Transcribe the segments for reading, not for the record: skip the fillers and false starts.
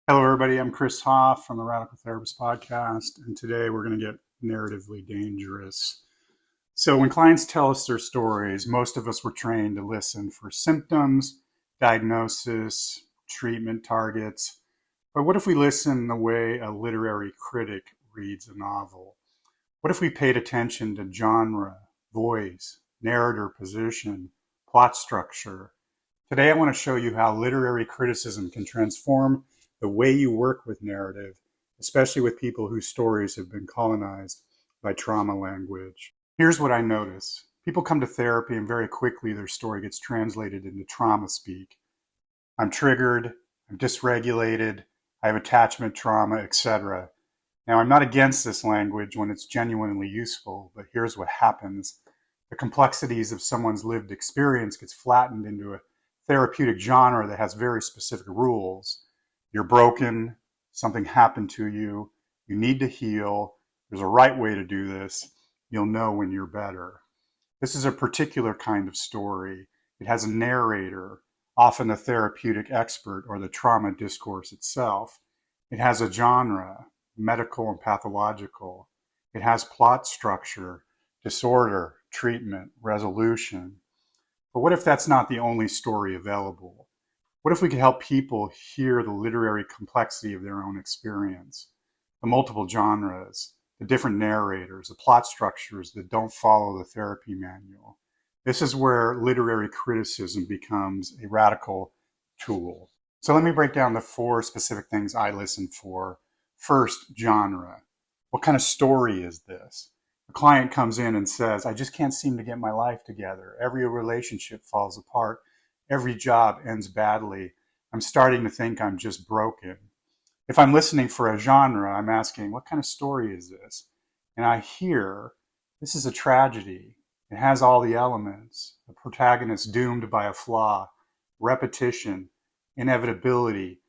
Hello, everybody. I'm Chris Hoff from the Radical Therapist Podcast, and today we're going to get narratively dangerous. So, when clients tell us their stories, most of us were trained to listen for symptoms, diagnosis, treatment targets. But what if we listen the way a literary critic reads a novel? What if we paid attention to genre, voice, narrator position, plot structure? Today, I want to show you how literary criticism can transform the way you work with narrative, especially with people whose stories have been colonized by trauma language. Here's what I notice. People come to therapy and very quickly their story gets translated into trauma speak. I'm triggered, I'm dysregulated, I have attachment trauma, etc. Now, I'm not against this language when it's genuinely useful, but here's what happens. The complexities of someone's lived experience gets flattened into a therapeutic genre that has very specific rules. You're broken, something happened to you, you need to heal, there's a right way to do this, you'll know when you're better. This is a particular kind of story. It has a narrator, often a therapeutic expert or the trauma discourse itself. It has a genre, medical and pathological. It has plot structure, disorder, treatment, resolution. But what if that's not the only story available? What if we could help people hear the literary complexity of their own experience, the multiple genres, the different narrators, the plot structures that don't follow the therapy manual? This is where literary criticism becomes a radical tool. So let me break down the 4 specific things I listen for. First, genre. What kind of story is this? A client comes in and says, I just can't seem to get my life together. Every relationship falls apart. Every job ends badly. I'm starting to think I'm just broken. If I'm listening for a genre, I'm asking, what kind of story is this? And I hear, this is a tragedy. It has all the elements. The protagonist doomed by a flaw, repetition, inevitability,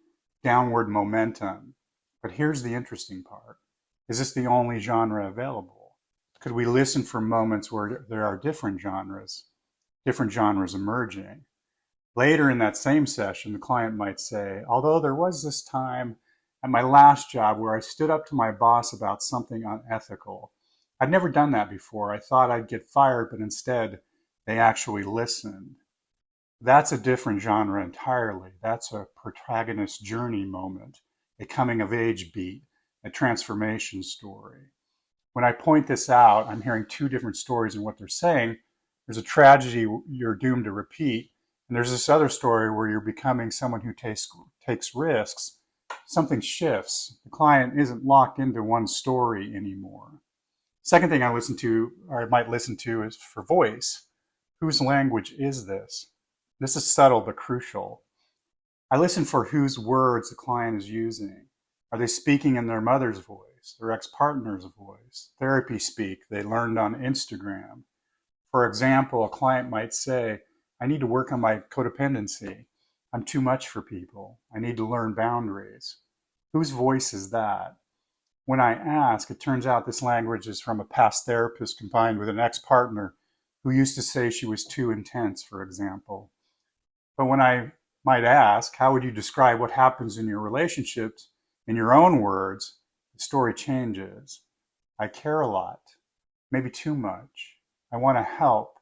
downward momentum. But here's the interesting part. Is this the only genre available? Could we listen for moments where there are different genres emerging? Later in that same session, the client might say, although there was this time at my last job where I stood up to my boss about something unethical. I'd never done that before. I thought I'd get fired, but instead they actually listened. That's a different genre entirely. That's a protagonist journey moment, a coming of age beat, a transformation story. When I point this out, I'm hearing 2 different stories in what they're saying. There's a tragedy you're doomed to repeat, and there's this other story where you're becoming someone who takes risks. Something shifts. The client isn't locked into one story anymore. Second thing I listen to, or I might listen to, is for voice. Whose language is this? This is subtle but crucial. I listen for whose words the client is using. Are they speaking in their mother's voice, their ex-partner's voice, therapy speak they learned on Instagram? For example, a client might say, I need to work on my codependency. I'm too much for people. I need to learn boundaries. Whose voice is that? When I ask, it turns out this language is from a past therapist combined with an ex-partner who used to say she was too intense, for example. But when I might ask, how would you describe what happens in your relationships in your own words, the story changes. I care a lot, maybe too much. I want to help.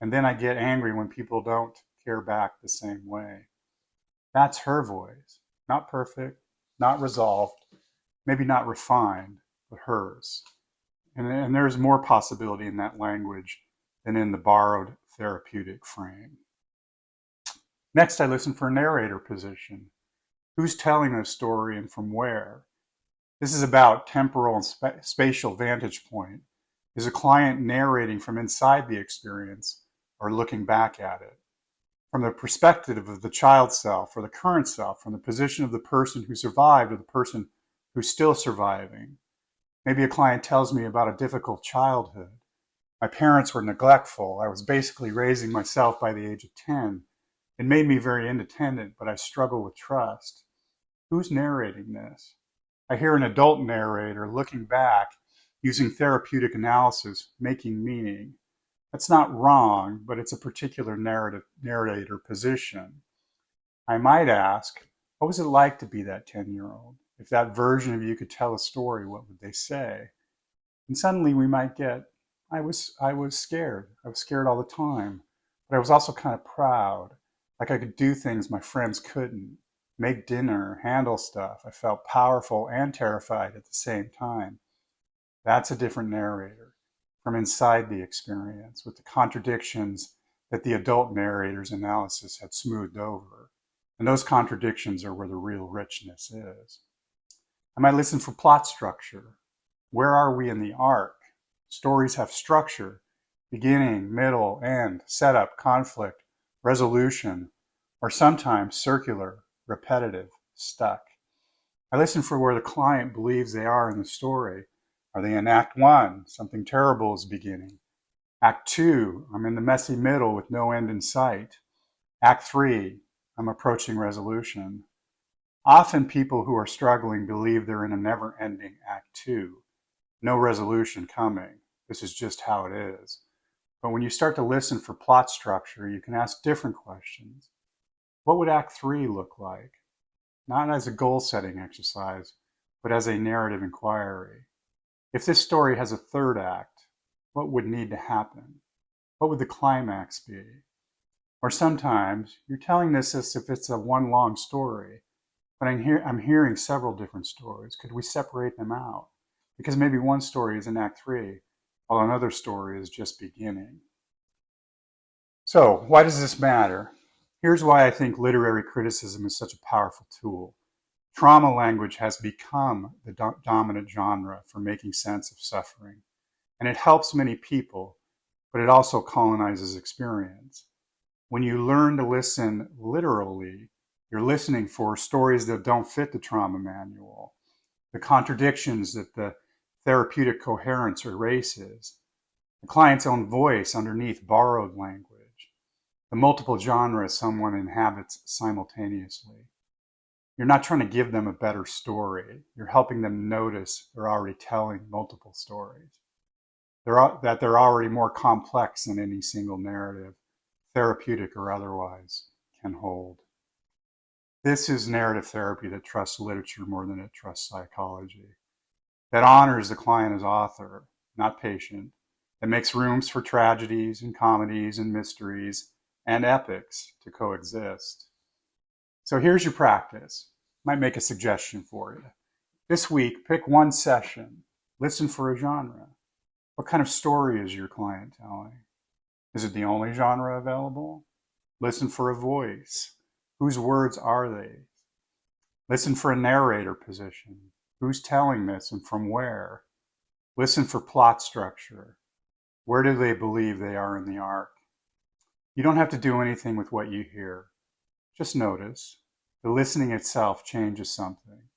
And then I get angry when people don't care back the same way. That's her voice. Not perfect, not resolved, maybe not refined, but hers. And there's more possibility in that language than in the borrowed therapeutic frame. Next, I listen for narrator position. Who's telling the story and from where? This is about temporal and spatial vantage point. Is a client narrating from inside the experience or looking back at it? From the perspective of the child self or the current self, from the position of the person who survived or the person who's still surviving. Maybe a client tells me about a difficult childhood. My parents were neglectful. I was basically raising myself by the age of 10. It made me very independent, but I struggle with trust. Who's narrating this? I hear an adult narrator looking back, using therapeutic analysis, making meaning. That's not wrong, but it's a particular narrator position. I might ask, What was it like to be that 10-year-old? If that version of you could tell a story, what would they say? And suddenly we might get, I was scared. I was scared all the time. But I was also kind of proud. Like I could do things my friends couldn't. Make dinner, handle stuff. I felt powerful and terrified at the same time. That's a different narrator from inside the experience with the contradictions that the adult narrator's analysis had smoothed over. And those contradictions are where the real richness is. I might listen for plot structure. Where are we in the arc? Stories have structure, beginning, middle, end, setup, conflict, resolution, or sometimes circular, repetitive, stuck. I listen for where the client believes they are in the story. Are they in Act 1? Something terrible is beginning. Act 2, I'm in the messy middle with no end in sight. Act 3, I'm approaching resolution. Often people who are struggling believe they're in a never-ending Act 2. No resolution coming. This is just how it is. But when you start to listen for plot structure, you can ask different questions. What would Act 3 look like? Not as a goal-setting exercise, but as a narrative inquiry. If this story has a third act, what would need to happen? What would the climax be? Or sometimes you're telling this as if it's a one long story, but I'm hearing several different stories. Could we separate them out? Because maybe one story is in Act 3, while another story is just beginning. So, why does this matter? Here's why I think literary criticism is such a powerful tool. Trauma language has become the dominant genre for making sense of suffering. And it helps many people, but it also colonizes experience. When you learn to listen literally, you're listening for stories that don't fit the trauma manual, the contradictions that the therapeutic coherence erases, the client's own voice underneath borrowed language, the multiple genres someone inhabits simultaneously. You're not trying to give them a better story. You're helping them notice they're already telling multiple stories. That they're already more complex than any single narrative, therapeutic or otherwise, can hold. This is narrative therapy that trusts literature more than it trusts psychology. That honors the client as author, not patient. That makes rooms for tragedies and comedies and mysteries and epics to coexist. So here's your practice. Might make a suggestion for you. This week, pick one session. Listen for a genre. What kind of story is your client telling? Is it the only genre available? Listen for a voice. Whose words are they? Listen for a narrator position. Who's telling this and from where? Listen for plot structure. Where do they believe they are in the arc? You don't have to do anything with what you hear. Just notice. The listening itself changes something.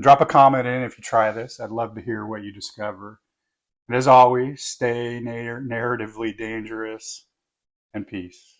Drop a comment in if you try this. I'd love to hear what you discover. And as always, stay narratively dangerous and peace.